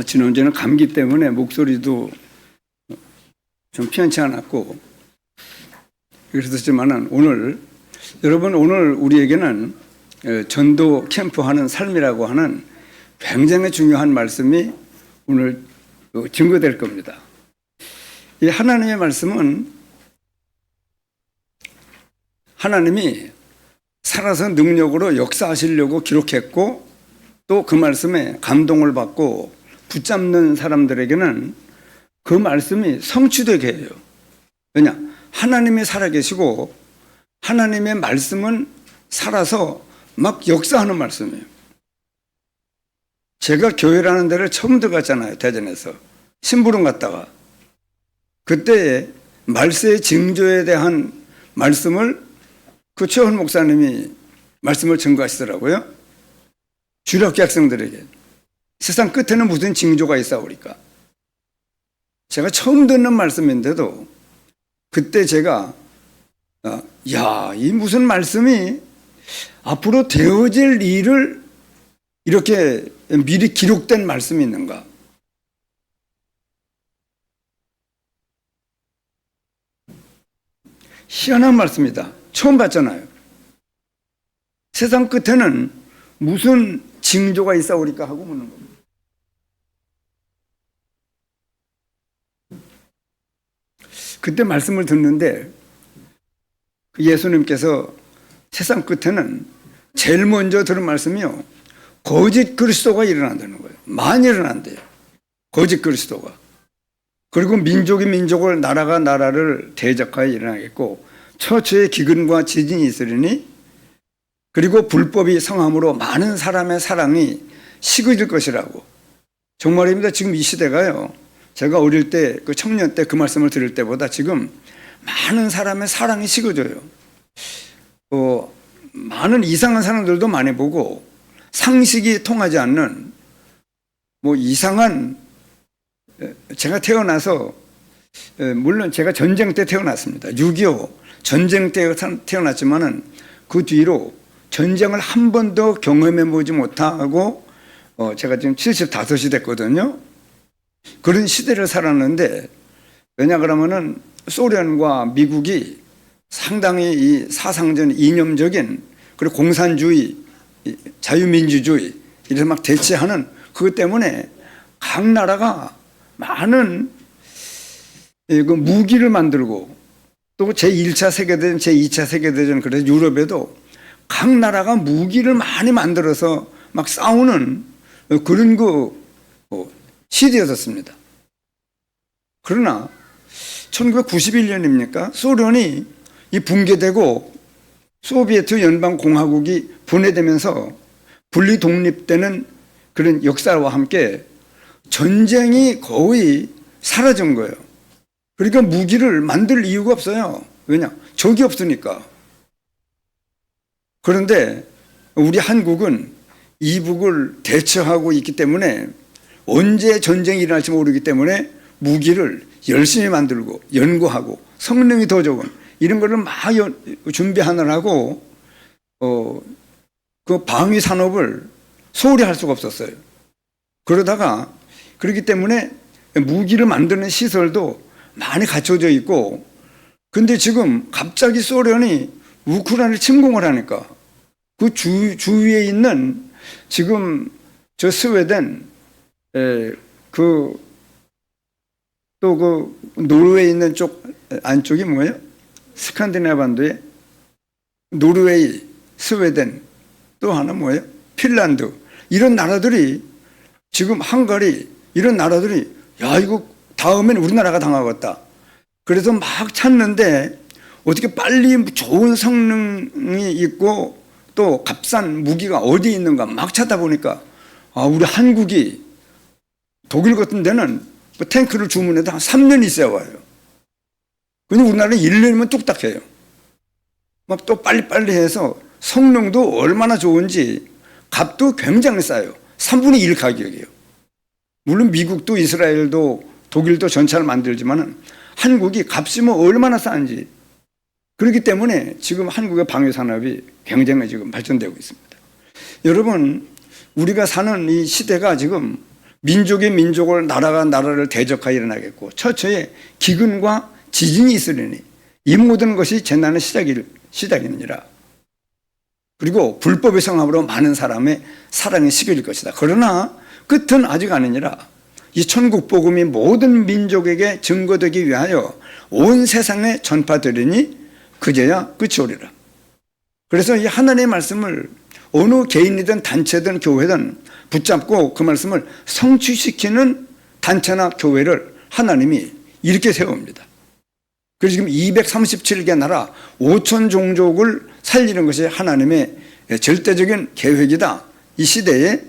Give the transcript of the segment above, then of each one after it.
지난주에는 감기 때문에 목소리도 좀 피한치 않았고 그랬었지만은 여러분 오늘 우리에게는 전도 캠프하는 삶이라고 하는 굉장히 중요한 말씀이 오늘 증거될 겁니다. 이 하나님의 말씀은 하나님이 살아서 능력으로 역사하시려고 기록했고 또 그 말씀에 감동을 받고 붙잡는 사람들에게는 그 말씀이 성취되게 해요. 왜냐? 하나님이 살아계시고 하나님의 말씀은 살아서 막 역사하는 말씀이에요. 제가 교회라는 데를 처음 들어갔잖아요. 대전에서 심부름 갔다가 그때 말세의 징조에 대한 말씀을 그 최원 목사님이 말씀을 증거하시더라고요. 주력교 학생들에게 세상 끝에는 무슨 징조가 있사오리까. 제가 처음 듣는 말씀인데도 그때 제가 이 무슨 말씀이 앞으로 되어질 일을 이렇게 미리 기록된 말씀이 있는가. 희한한 말씀이다. 처음 봤잖아요. 세상 끝에는 무슨 징조가 있사오리까 하고 묻는 겁니다. 그때 말씀을 듣는데 예수님께서 세상 끝에는 제일 먼저 들은 말씀이요. 거짓 그리스도가 일어난다는 거예요. 많이 일어난대요. 거짓 그리스도가. 그리고 민족이 민족을 나라가 나라를 대적하여 일어나겠고 처처의 기근과 지진이 있으리니 그리고 불법이 성함으로 많은 사람의 사랑이 식어질 것이라고. 정말입니다. 지금 이 시대가요. 제가 어릴 때 그 청년 때 그 말씀을 들을 때보다 지금 많은 사람의 사랑이 식어져요. 많은 이상한 사람들도 많이 보고 상식이 통하지 않는 이상한 제가 태어나서 물론 제가 전쟁 때 태어났습니다. 6.25 전쟁 때 태어났지만은 그 뒤로 전쟁을 한 번도 경험해 보지 못하고 제가 지금 75이 됐거든요. 그런 시대를 살았는데 왜냐 그러면은 소련과 미국이 상당히 이 사상전 이념적인 그리고 공산주의, 자유민주주의 이래서 막 대치하는 그것 때문에 각 나라가 많은 그 무기를 만들고 또 제1차 세계대전, 제2차 세계대전 그래서 유럽에도 각 나라가 무기를 많이 만들어서 막 싸우는 그런 시대였었습니다. 그러나 1991년입니까? 소련이 붕괴되고 소비에트 연방공화국이 분해되면서 분리 독립되는 그런 역사와 함께 전쟁이 거의 사라진 거예요. 그러니까 무기를 만들 이유가 없어요. 왜냐? 적이 없으니까. 그런데 우리 한국은 이북을 대처하고 있기 때문에 언제 전쟁이 일어날지 모르기 때문에 무기를 열심히 만들고 연구하고 성능이 더 좋은 이런 거를 막 준비하느라고 그 방위 산업을 소홀히 할 수가 없었어요. 그러다가 그렇기 때문에 무기를 만드는 시설도 많이 갖춰져 있고 근데 지금 갑자기 소련이 우크라이나를 침공을 하니까 그 주위에 있는 지금 저 스웨덴 또 그 노르웨이 있는 쪽 안쪽이 뭐예요? 스칸디나비아 반도에 노르웨이, 스웨덴 또 하나 뭐예요? 핀란드 이런 나라들이 지금 헝가리 이런 나라들이 이거 다음엔 우리나라가 당하겠다. 그래서 막 찾는데 어떻게 빨리 좋은 성능이 있고 또 값싼 무기가 어디 있는가 막 찾다 보니까 우리 한국이 독일 같은 데는 탱크를 주문해도 한 3년 있어야 와요. 근데 우리나라는 1년이면 뚝딱 해요. 막 또 빨리빨리 해서 성능도 얼마나 좋은지 값도 굉장히 싸요. 3분의 1 가격이에요. 물론 미국도 이스라엘도 독일도 전차를 만들지만 한국이 값이 얼마나 싼지. 그렇기 때문에 지금 한국의 방위 산업이 굉장히 지금 발전되고 있습니다. 여러분 우리가 사는 이 시대가 지금 민족이 민족을, 나라가 나라를 대적하여 일어나겠고 처처에 기근과 지진이 있으려니 이 모든 것이 재난의 시작이니라. 그리고 불법의 성함으로 많은 사람의 사랑이 식어질 것이다. 그러나 끝은 아직 아니니라. 이 천국 복음이 모든 민족에게 증거되기 위하여 온 세상에 전파되리니 그제야 끝이 오리라. 그래서 이 하나님의 말씀을 어느 개인이든 단체든 교회든 붙잡고 그 말씀을 성취시키는 단체나 교회를 하나님이 이렇게 세웁니다. 그래서 지금 237개 나라 5천 종족을 살리는 것이 하나님의 절대적인 계획이다. 이 시대에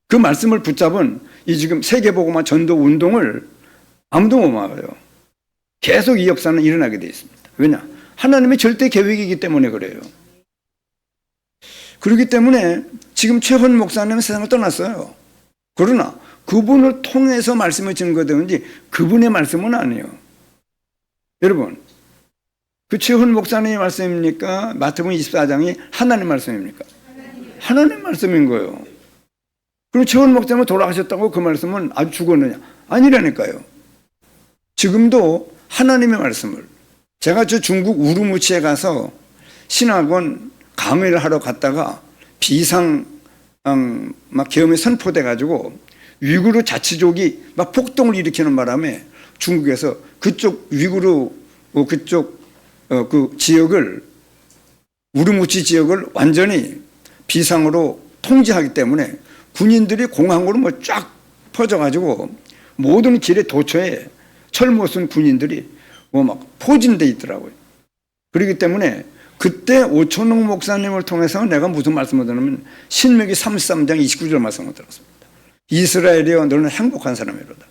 그 말씀을 붙잡은 이 지금 세계복음화 전도 운동을 아무도 못 막아요. 계속 이 역사는 일어나게 되어 있습니다. 왜냐? 하나님의 절대 계획이기 때문에 그래요. 그렇기 때문에 지금 최헌 목사님은 세상을 떠났어요. 그러나 그분을 통해서 말씀이 증거되는지 그분의 말씀은 아니에요. 여러분, 그 최헌 목사님의 말씀입니까? 마태복음 24장이 하나님 말씀입니까? 하나님 말씀인 거예요. 그럼 최헌 목사님은 돌아가셨다고 그 말씀은 아주 죽었느냐? 아니라니까요. 지금도 하나님의 말씀을, 제가 저 중국 우루무치에 가서 신학원 강의를 하러 갔다가 비상 막 계엄이 선포돼 가지고 위구르 자치족이 막 폭동을 일으키는 바람에 중국에서 그쪽 위구르 그쪽 그 지역을, 우루무치 지역을 완전히 비상으로 통제하기 때문에 군인들이 공항으로 뭐 쫙 퍼져가지고 모든 길의 도처에 철모 쓴 군인들이 뭐 막 포진돼 있더라고요. 그렇기 때문에 그때 오천홍 목사님을 통해서 내가 무슨 말씀을 들으면 신명기 33장 29절 말씀을 들었습니다. 이스라엘이여 너는 행복한 사람이로다.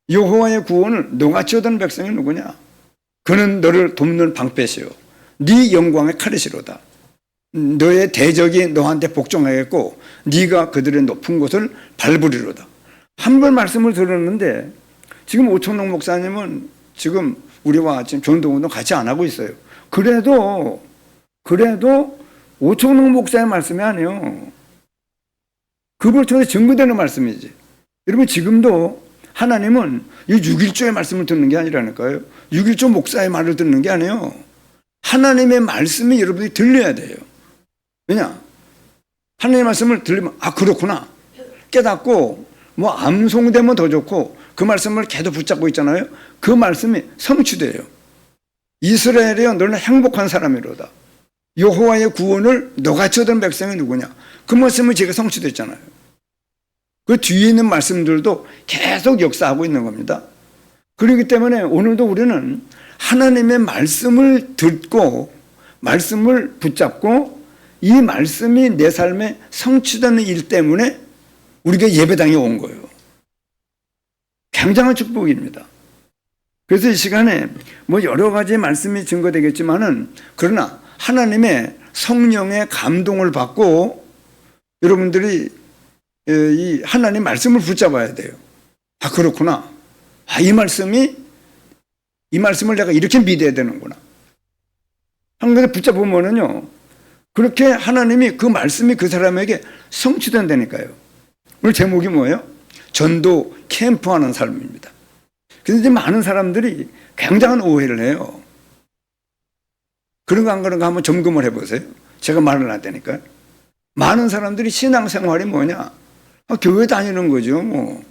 여호와의 구원을 너같이 얻은 백성이 누구냐? 그는 너를 돕는 방패시요 네 영광의 칼이시로다. 너의 대적이 너한테 복종하겠고 네가 그들의 높은 곳을 밟으리로다. 한 번 말씀을 들었는데 지금 오천홍 목사님은 지금 우리와 지금 전도운동 같이 안 하고 있어요. 그래도 오천홍 목사의 말씀이 아니에요. 그걸 통해서 증거되는 말씀이지. 여러분, 지금도 하나님은 이 6.1조의 말씀을 듣는 게 아니라니까요. 6.1조 목사의 말을 듣는 게 아니에요. 하나님의 말씀이 여러분이 들려야 돼요. 왜냐? 하나님의 말씀을 들리면 아 그렇구나 깨닫고 뭐 암송되면 더 좋고 그 말씀을 계속 붙잡고 있잖아요. 그 말씀이 성취돼요. 이스라엘이여 너는 행복한 사람이로다. 여호와의 구원을 너같이 얻은 백성이 누구냐? 그 말씀이 제가 성취됐잖아요. 그 뒤에 있는 말씀들도 계속 역사하고 있는 겁니다. 그렇기 때문에 오늘도 우리는 하나님의 말씀을 듣고 말씀을 붙잡고 이 말씀이 내 삶에 성취되는 일 때문에 우리가 예배당에 온 거예요. 굉장한 축복입니다. 그래서 이 시간에 뭐 여러 가지 말씀이 증거되겠지만은 그러나 하나님의 성령의 감동을 받고 여러분들이 이 하나님 말씀을 붙잡아야 돼요. 아 그렇구나. 아 이 말씀을 내가 이렇게 믿어야 되는구나. 한 가지 붙잡으면은요. 그렇게 하나님이 그 말씀이 그 사람에게 성취된다니까요. 오늘 제목이 뭐예요? 전도 캠프하는 삶입니다. 그래서 이제 많은 사람들이 굉장한 오해를 해요. 그런가 안 그런가 한번 점검을 해보세요. 제가 말을 안 되니까. 많은 사람들이 신앙생활이 뭐냐? 아, 교회 다니는 거죠. 뭐.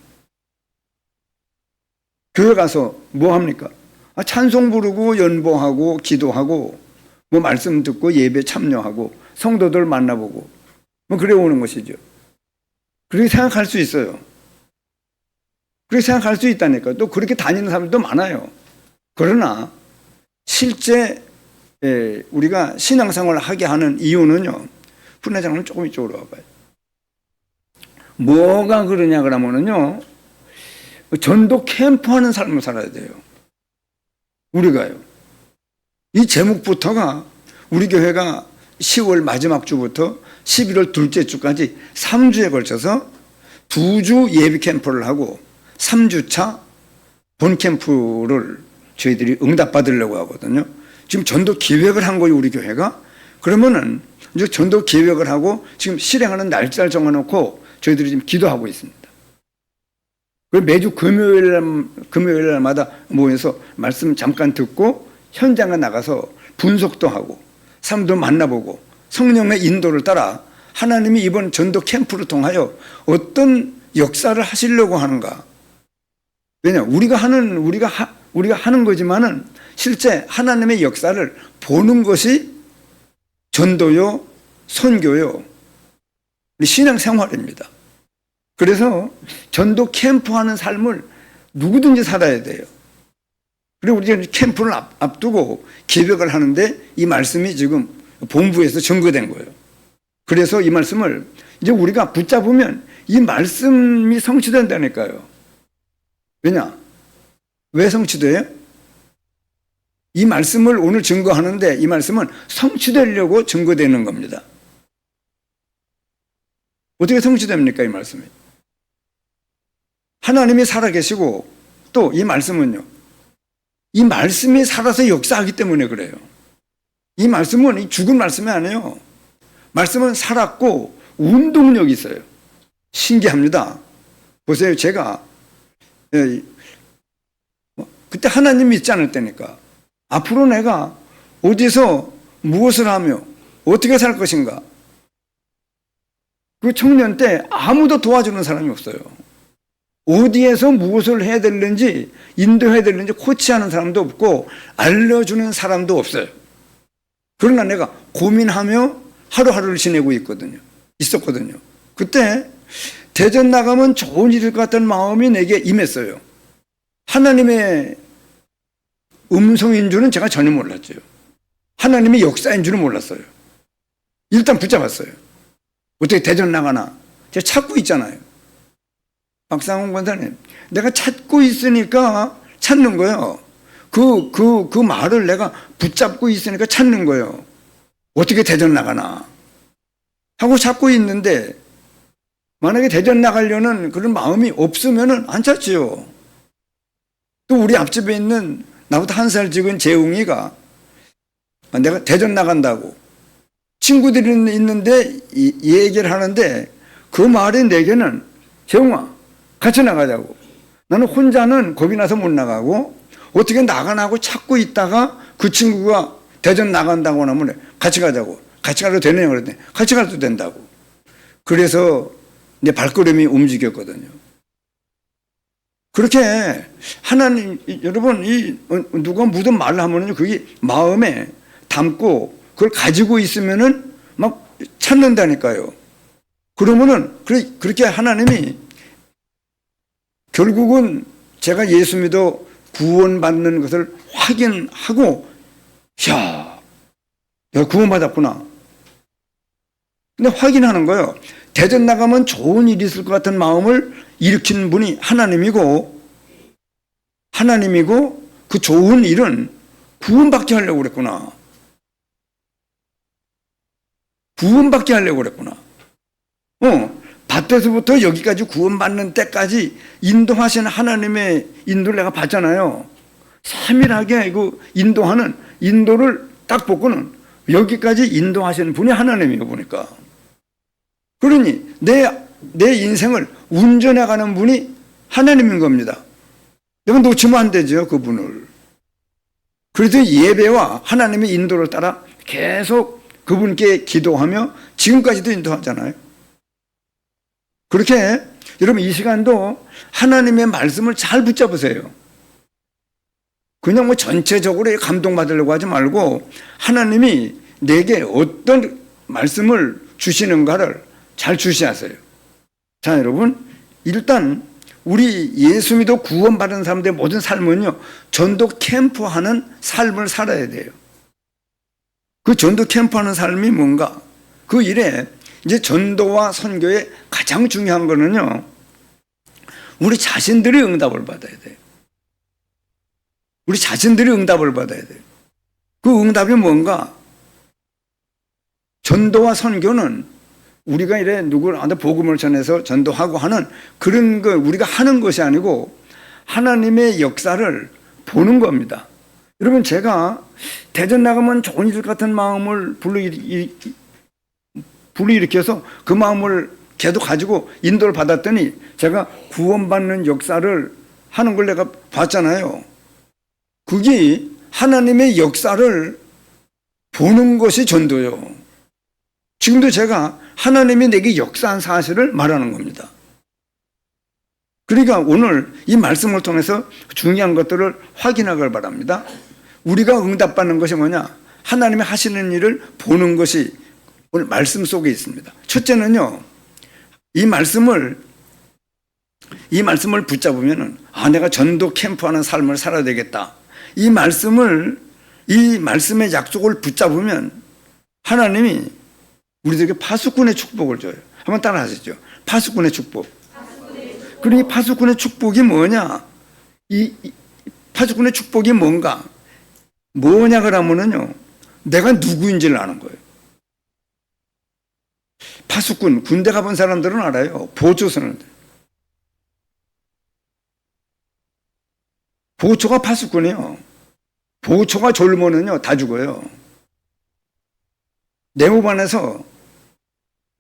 교회 가서 뭐 합니까? 아, 찬송 부르고 연보하고 기도하고 뭐 말씀 듣고 예배 참여하고 성도들 만나보고 뭐 그래 오는 것이죠. 그렇게 생각할 수 있어요. 그렇게 생각할 수 있다니까. 또 그렇게 다니는 사람들도 많아요. 그러나 실제 우리가 신앙생활을 하게 하는 이유는요. 훈회장은 조금 이쪽으로 와봐요. 뭐가 그러냐 그러면은요. 전도 캠프하는 삶을 살아야 돼요. 우리가요. 이 제목부터가 우리 교회가 10월 마지막 주부터 11월 둘째 주까지 3주에 걸쳐서 2주 예비 캠프를 하고 3주차 본 캠프를 저희들이 응답받으려고 하거든요. 지금 전도 기획을 한 거예요, 우리 교회가. 그러면은 이제 전도 계획을 하고 지금 실행하는 날짜를 정해놓고 저희들이 지금 기도하고 있습니다. 매주 금요일 날마다 모여서 말씀 잠깐 듣고 현장에 나가서 분석도 하고 사람도 만나보고 성령의 인도를 따라 하나님이 이번 전도 캠프를 통하여 어떤 역사를 하시려고 하는가. 왜냐, 우리가 하는 거지만은 실제 하나님의 역사를 보는 것이 전도요, 선교요, 우리 신앙생활입니다. 그래서 전도 캠프 하는 삶을 누구든지 살아야 돼요. 그리고 우리가 캠프를 앞두고 계획을 하는데 이 말씀이 지금 본부에서 전거된 거예요. 그래서 이 말씀을 이제 우리가 붙잡으면 이 말씀이 성취된다니까요. 왜냐? 왜 성취돼요? 이 말씀을 오늘 증거하는데 이 말씀은 성취되려고 증거되는 겁니다. 어떻게 성취됩니까, 이 말씀이? 하나님이 살아계시고 또 이 말씀은요, 이 말씀이 살아서 역사하기 때문에 그래요. 이 말씀은 죽은 말씀이 아니에요. 말씀은 살았고 운동력이 있어요. 신기합니다. 보세요. 제가 그때 하나님 믿지 않을 때니까 앞으로 내가 어디서 무엇을 하며 어떻게 살 것인가. 그 청년 때 아무도 도와주는 사람이 없어요. 어디에서 무엇을 해야 되는지 인도해야 되는지 코치하는 사람도 없고 알려주는 사람도 없어요. 그러나 내가 고민하며 하루하루를 지내고 있었거든요. 그때 대전 나가면 좋은 일일 것 같은 마음이 내게 임했어요. 하나님의 음성인 줄은 제가 전혀 몰랐죠. 하나님의 역사인 줄은 몰랐어요. 일단 붙잡았어요. 어떻게 대전 나가나? 제가 찾고 있잖아요. 박상훈 권사님, 내가 찾고 있으니까 찾는 거예요. 그 말을 내가 붙잡고 있으니까 찾는 거예요. 어떻게 대전 나가나? 하고 찾고 있는데, 만약에 대전 나가려는 그런 마음이 없으면은 안 찾지요. 또 우리 앞집에 있는 나보다 1살 적은 재웅이가 내가 대전 나간다고 친구들이 있는데 이 얘기를 하는데 그 말이 내게는 재웅아, 같이 나가자고. 나는 혼자는 겁이 나서 못 나가고 어떻게 나가나고 찾고 있다가 그 친구가 대전 나간다고 하면 같이 가자고. 같이 가도 되느냐 그랬더니 같이 가도 된다고. 그래서 내 발걸음이 움직였거든요. 그렇게 하나님, 여러분, 누가 무슨 말을 하면요, 그게 마음에 담고 그걸 가지고 있으면은 막 찾는다니까요. 그러면은 그렇게 하나님이 결국은 제가 예수 믿어 구원받는 것을 확인하고, 야, 내가 구원받았구나. 근데 확인하는 거예요. 대전 나가면 좋은 일이 있을 것 같은 마음을 일으킨 분이 하나님이고 그 좋은 일은 구원받게 하려고 그랬구나. 구원받게 하려고 그랬구나. 밭에서부터 여기까지 구원받는 때까지 인도하시는 하나님의 인도를 내가 봤잖아요. 세밀하게 그 인도하는 인도를 딱 보고는 여기까지 인도하시는 분이 하나님이에요, 보니까. 그러니 내 인생을 운전해가는 분이 하나님인 겁니다. 내가 놓치면 안 되죠, 그분을. 그래서 예배와 하나님의 인도를 따라 계속 그분께 기도하며 지금까지도 인도하잖아요. 그렇게 여러분 이 시간도 하나님의 말씀을 잘 붙잡으세요. 그냥 뭐 전체적으로 감동받으려고 하지 말고 하나님이 내게 어떤 말씀을 주시는가를 잘 주시하세요. 자, 여러분, 일단 우리 예수 믿어 구원받은 사람들의 모든 삶은요, 전도 캠프하는 삶을 살아야 돼요. 그 전도 캠프하는 삶이 뭔가? 그 일에 이제 전도와 선교의 가장 중요한 거는요, 우리 자신들이 응답을 받아야 돼요. 우리 자신들이 응답을 받아야 돼요. 그 응답이 뭔가? 전도와 선교는 우리가 이래 누구한테 복음을 전해서 전도하고 하는 그런 거 우리가 하는 것이 아니고 하나님의 역사를 보는 겁니다. 여러분, 제가 대전 나가면 좋은 일 같은 마음을 불러일으켜서 그 마음을 걔도 가지고 인도를 받았더니 제가 구원받는 역사를 하는 걸 내가 봤잖아요. 그게 하나님의 역사를 보는 것이 전도요. 지금도 제가 하나님이 내게 역사한 사실을 말하는 겁니다. 그러니까 오늘 이 말씀을 통해서 중요한 것들을 확인하길 바랍니다. 우리가 응답받는 것이 뭐냐? 하나님이 하시는 일을 보는 것이 오늘 말씀 속에 있습니다. 첫째는요, 이 말씀을 붙잡으면은, 내가 전도 캠프하는 삶을 살아야 되겠다. 이 말씀의 약속을 붙잡으면 하나님이 우리들에게 파수꾼의 축복을 줘요. 한번 따라 하시죠. 파수꾼의 축복. 그러니 파수꾼의 축복이 뭐냐? 이 파수꾼의 축복이 뭐냐 그러면은요, 내가 누구인지를 아는 거예요. 파수꾼, 군대 가본 사람들은 알아요. 보초선을. 보초가 파수꾼이에요. 보초가 졸면은요, 다 죽어요. 내무반에서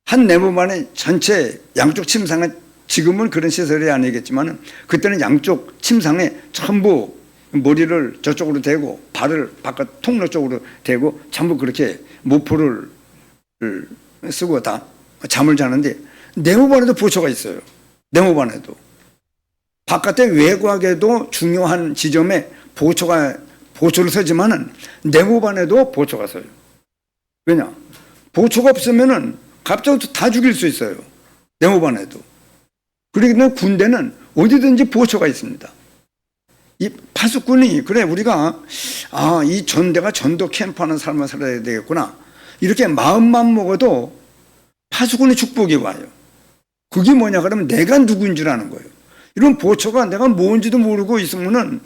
한 내무반의 전체 양쪽 침상에, 지금은 그런 시설이 아니겠지만 그때는 양쪽 침상에 전부 머리를 저쪽으로 대고 발을 바깥 통로 쪽으로 대고 전부 그렇게 모포를 쓰고 다 잠을 자는데, 내무반에도 보초가 있어요. 내무반에도 바깥에 외곽에도 중요한 지점에 보초를 서지만은 내무반에도 보초가 서요. 왜냐? 보초가 없으면은 갑자기 다 죽일 수 있어요. 내무반에도. 그러니까 군대는 어디든지 보초가 있습니다. 이 파수꾼이, 그래, 우리가 이 전대가 전도 캠프하는 삶을 살아야 되겠구나, 이렇게 마음만 먹어도 파수꾼의 축복이 와요. 그게 뭐냐 그러면 내가 누구인 줄 아는 거예요. 이런 보초가 내가 뭔지도 모르고 있으면은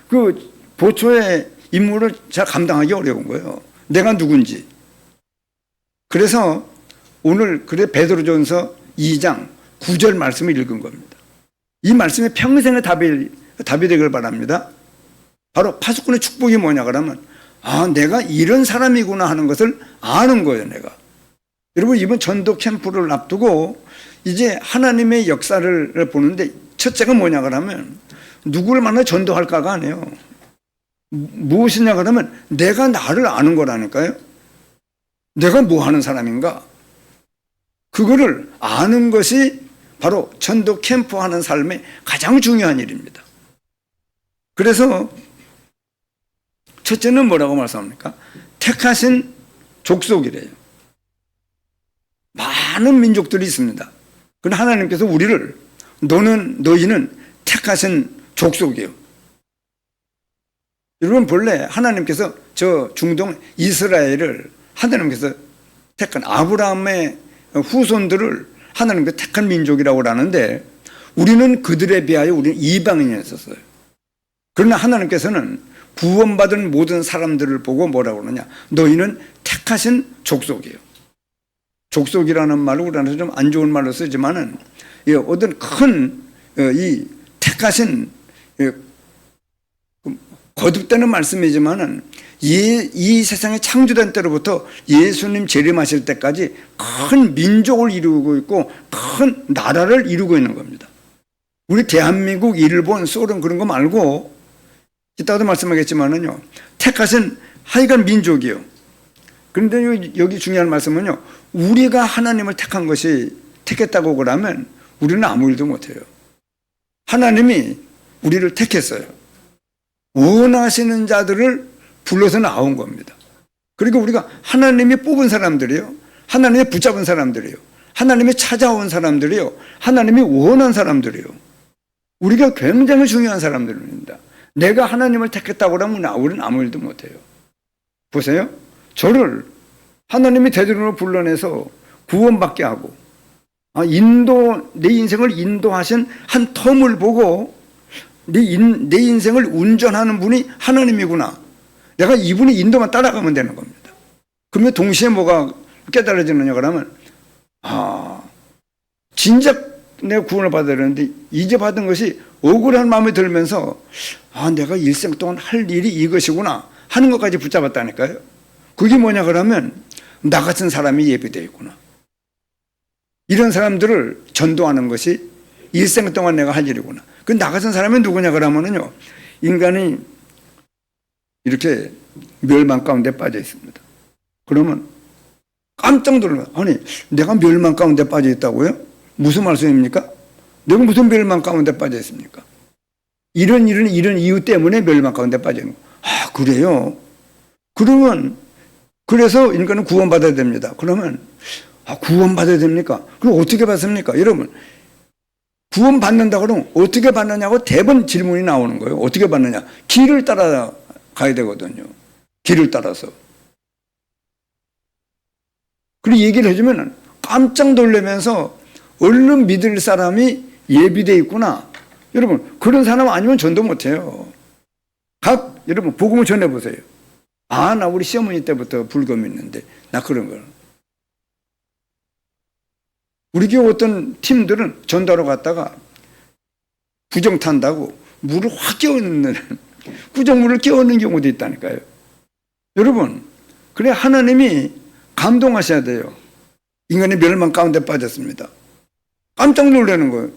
그 보초의 임무를 잘 감당하기 어려운 거예요. 내가 누군지. 그래서 오늘 베드로전서 2장 9절 말씀을 읽은 겁니다. 이 말씀이 평생의 답이 되길 바랍니다. 바로 파수꾼의 축복이 뭐냐 그러면, 내가 이런 사람이구나 하는 것을 아는 거예요, 내가. 여러분, 이번 전도 캠프를 앞두고 이제 하나님의 역사를 보는데, 첫째가 뭐냐 그러면 누구를 만나 전도할까가 아니에요. 무엇이냐 그러면 내가 나를 아는 거라니까요. 내가 뭐 하는 사람인가? 그거를 아는 것이 바로 전도 캠프하는 삶의 가장 중요한 일입니다. 그래서 첫째는 뭐라고 말씀합니까? 택하신 족속이래요. 많은 민족들이 있습니다. 그런데 하나님께서 우리를, 너희는 택하신 족속이에요. 여러분, 본래 하나님께서 저 중동 이스라엘을 하나님께서 택한 아브라함의 후손들을 하나님께서 택한 민족이라고 하는데, 우리는 그들에 비하여 우리는 이방인이었어요. 그러나 하나님께서는 구원받은 모든 사람들을 보고 뭐라고 그러냐? 너희는 택하신 족속이에요. 족속이라는 말을 우리나라에서 좀 안 좋은 말로 쓰지만은, 어떤 큰 이 택하신, 거듭되는 말씀이지만은, 이 세상에 창조된 때로부터 예수님 재림하실 때까지 큰 민족을 이루고 있고 큰 나라를 이루고 있는 겁니다. 우리 대한민국, 일본, 소련 그런 거 말고, 이따가도 말씀하겠지만은요, 택하신 하여간 민족이요. 그런데 여기 중요한 말씀은요, 우리가 하나님을 택한 것이, 택했다고 그러면 우리는 아무 일도 못해요. 하나님이 우리를 택했어요. 원하시는 자들을 불러서 나온 겁니다. 그리고 우리가 하나님이 뽑은 사람들이요, 하나님이 붙잡은 사람들이요, 하나님이 찾아온 사람들이요, 하나님이 원한 사람들이요. 우리가 굉장히 중요한 사람들입니다. 내가 하나님을 택했다고 하면 우리는 아무 일도 못해요. 보세요. 저를 하나님이 대대로 불러내서 구원받게 하고, 내 인생을 인도하신 한 텀을 보고, 내 인생을 운전하는 분이 하나님이구나, 내가 이분의 인도만 따라가면 되는 겁니다. 그러면 동시에 뭐가 깨달아지느냐 그러면, 진작 내가 구원을 받아야 되는데 이제 받은 것이 억울한 마음이 들면서, 내가 일생 동안 할 일이 이것이구나 하는 것까지 붙잡았다니까요. 그게 뭐냐 그러면, 나 같은 사람이 예비되어 있구나. 이런 사람들을 전도하는 것이 일생 동안 내가 할 일이구나. 그 나 같은 사람이 누구냐 그러면은요, 인간이 이렇게 멸망 가운데 빠져 있습니다. 그러면 깜짝 놀라. 아니, 내가 멸망 가운데 빠져 있다고요? 무슨 말씀입니까? 내가 무슨 멸망 가운데 빠져 있습니까? 이런 이유 때문에 멸망 가운데 빠져 있는 거예요. 아, 그래요? 그러면, 그래서 인간은 구원받아야 됩니다. 그러면, 아, 구원받아야 됩니까? 그럼 어떻게 받습니까? 여러분, 구원받는다 그러면 어떻게 받느냐고 대번 질문이 나오는 거예요. 어떻게 받느냐? 길을 따라 가야 되거든요. 길을 따라서. 그리고 얘기를 해주면 깜짝 놀라면서 얼른 믿을 사람이 예비되어 있구나. 여러분, 그런 사람 아니면 전도 못해요. 여러분, 복음을 전해보세요. 아, 나 우리 시어머니 때부터 불교 믿는데, 나 그런 걸. 우리 교회 어떤 팀들은 전도하러 갔다가 구정 탄다고 물을 확 끼얹는, 구정물을 끼얹는 경우도 있다니까요. 여러분, 그래 하나님이 감동하셔야 돼요. 인간이 멸망 가운데 빠졌습니다. 깜짝 놀라는 거예요.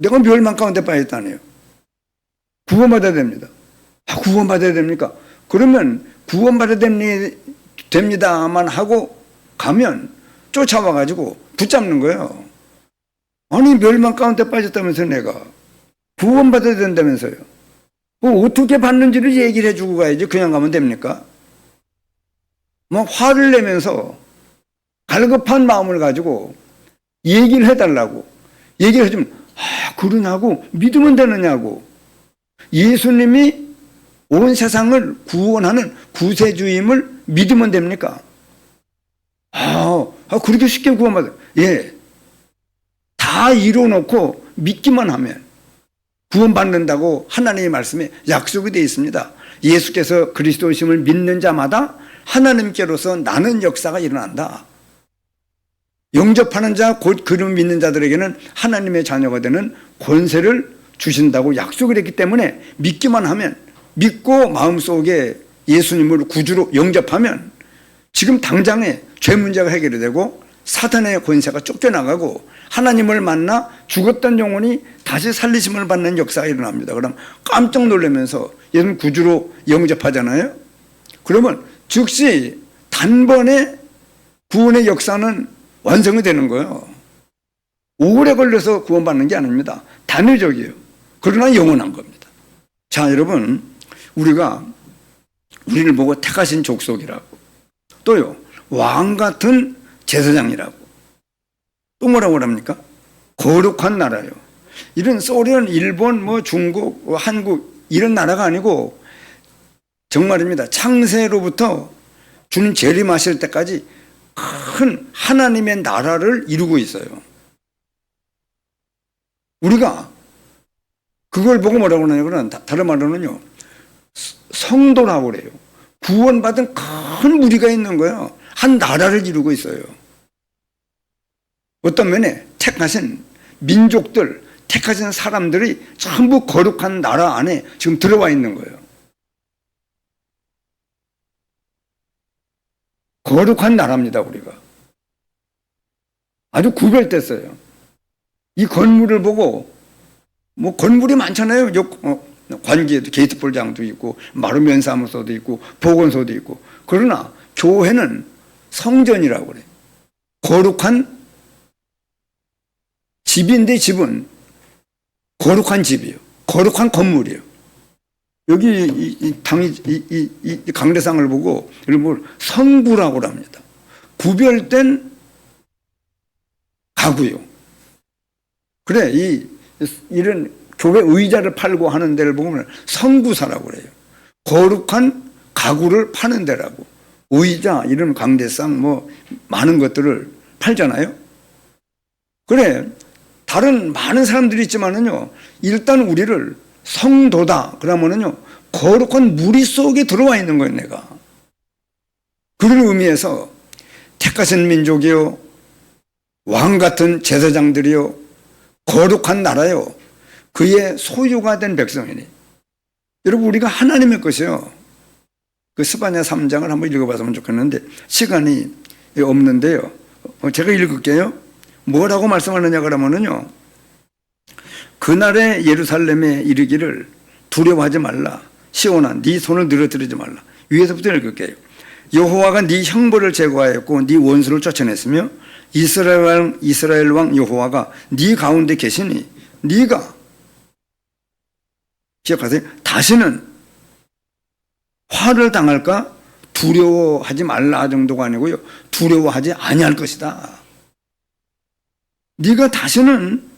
내가 멸망 가운데 빠졌다네요. 구원받아야 됩니다. 아, 구원받아야 됩니까? 그러면 구원받아야 됩니다만 하고 가면 쫓아와가지고 붙잡는 거예요. 아니, 멸망 가운데 빠졌다면서 내가. 구원받아야 된다면서요. 어떻게 받는지를 얘기를 해주고 가야지 그냥 가면 됩니까? 뭐 화를 내면서 갈급한 마음을 가지고 얘기를 해달라고. 얘기를 해주면, 아, 그러냐고, 믿으면 되느냐고. 예수님이 온 세상을 구원하는 구세주임을 믿으면 됩니까? 그렇게 쉽게 구원받아. 예. 다 이뤄놓고 믿기만 하면 구원받는다고 하나님의 말씀에 약속이 되어 있습니다. 예수께서 그리스도이심을 믿는 자마다 하나님께로서 나는 역사가 일어난다. 영접하는 자, 곧 그를 믿는 자들에게는 하나님의 자녀가 되는 권세를 주신다고 약속을 했기 때문에 믿기만 하면, 믿고 마음속에 예수님을 구주로 영접하면 지금 당장에 죄 문제가 해결이 되고 사탄의 권세가 쫓겨나가고 하나님을 만나 죽었던 영혼이 다시 살리심을 받는 역사가 일어납니다. 그럼 깜짝 놀라면서 예수님 구주로 영접하잖아요. 그러면 즉시 단번에 구원의 역사는 완성이 되는 거예요. 오래 걸려서 구원받는 게 아닙니다. 단회적이에요. 그러나 영원한 겁니다. 자, 여러분, 우리를 보고 택하신 족속이라고, 또요, 왕 같은 제사장이라고, 또 뭐라고 합니까? 거룩한 나라요. 이런 소련, 일본, 중국, 한국 이런 나라가 아니고 정말입니다. 창세로부터 주님 재림하실 때까지 큰 하나님의 나라를 이루고 있어요. 우리가 그걸 보고 뭐라고 하냐면, 다른 말로는요, 성도라고 그래요. 구원받은 큰 무리가 있는 거예요. 한 나라를 이루고 있어요. 어떤 면에 택하신 민족들, 택하신 사람들이 전부 거룩한 나라 안에 지금 들어와 있는 거예요. 거룩한 나라입니다, 우리가. 아주 구별됐어요. 이 건물을 보고, 건물이 많잖아요. 관계에도 게이트볼장도 있고, 마루면사무소도 있고, 보건소도 있고. 그러나 교회는 성전이라고 그래요. 거룩한 집인데 집은 거룩한 집이에요. 거룩한 건물이에요. 여기 이 강대상을 보고 이걸 성구라고 합니다. 구별된 가구요. 그래, 이런 교회 의자를 팔고 하는 데를 보면 성구사라고 그래요. 거룩한 가구를 파는 데라고. 의자, 이런 강대상, 많은 것들을 팔잖아요. 그래, 다른 많은 사람들이 있지만은요, 일단 우리를 성도다 그러면은요, 거룩한 무리 속에 들어와 있는 거예요, 내가. 그런 의미에서 택하신 민족이요, 왕 같은 제사장들이요, 거룩한 나라요, 그의 소유가 된 백성이니. 여러분, 우리가 하나님의 것이요. 그 스바냐 3장을 한번 읽어봤으면 좋겠는데 시간이 없는데요. 제가 읽을게요. 뭐라고 말씀하느냐 그러면은요, 그날에 예루살렘에 이르기를 두려워하지 말라. 시온아, 네 손을 늘어뜨리지 말라. 위에서부터 읽을게요. 여호와가 네 형벌을 제거하였고 네 원수를 쫓아냈으며 이스라엘 왕 여호와가 네 가운데 계시니 네가 기억하세요. 다시는 화를 당할까 두려워하지 말라 정도가 아니고요, 두려워하지 아니할 것이다. 네가 다시는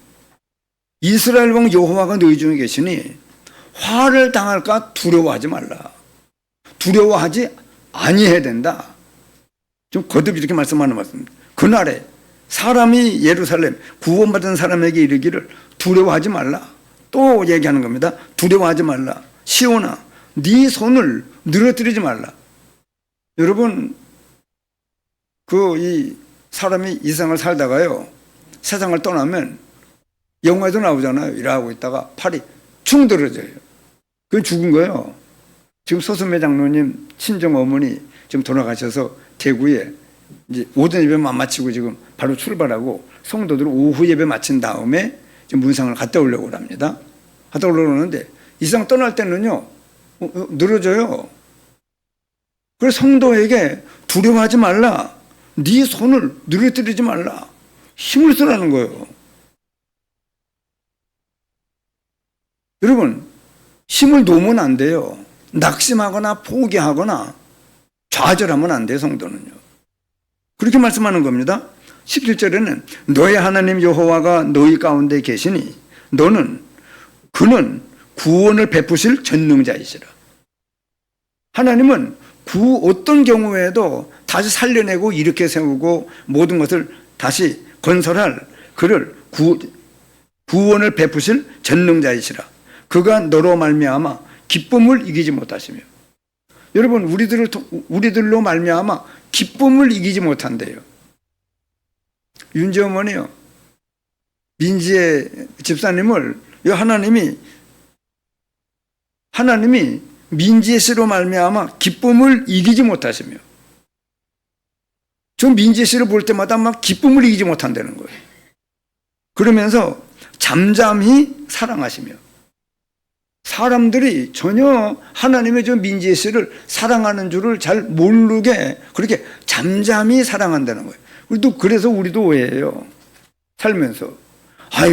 이스라엘 왕 여호와가 너희 중에 계시니 화를 당할까 두려워하지 말라. 두려워하지 아니해야 된다. 좀 거듭 이렇게 말씀하는 말씀입니다. 그날에 사람이 예루살렘 구원받은 사람에게 이르기를 두려워하지 말라. 또 얘기하는 겁니다. 두려워하지 말라. 시온아, 네 손을 늘어뜨리지 말라. 여러분, 이 사람이 이 세상을 살다가요, 세상을 떠나면 영화에도 나오잖아요. 일하고 있다가 팔이 충 들어져요. 그건 죽은 거예요. 지금 소수매 장로님 친정 어머니 지금 돌아가셔서 대구에 이제 오전 예배만 마치고 지금 바로 출발하고 성도들 오후 예배 마친 다음에 지금 문상을 갔다 오려고 합니다. 갔다 오려고 하는데 이 세상 떠날 때는요, 늘어져요. 그래서 성도에게 두려워하지 말라. 네 손을 늘어뜨리지 말라. 힘을 쓰라는 거예요. 여러분, 힘을 놓으면 안 돼요. 낙심하거나 포기하거나 좌절하면 안 돼요, 성도는요. 그렇게 말씀하는 겁니다. 17절에는 너의 하나님 여호와가 너희 가운데 계시니 그는 구원을 베푸실 전능자이시라. 하나님은 어떤 경우에도 다시 살려내고 일으켜 세우고 모든 것을 다시 건설할 그를 구원을 베푸실 전능자이시라. 그가 너로 말미암아 기쁨을 이기지 못하시며. 여러분, 우리들로 말미암아 기쁨을 이기지 못한대요. 윤지 어머니요, 민지의 집사님을 하나님이 민지의 씨로 말미암아 기쁨을 이기지 못하시며, 저 민지의 씨를 볼 때마다 막 기쁨을 이기지 못한다는 거예요. 그러면서 잠잠히 사랑하시며, 사람들이 전혀 하나님의 저 민지의 씨를 사랑하는 줄을 잘 모르게 그렇게 잠잠히 사랑한다는 거예요. 그래서 우리도 오해해요. 살면서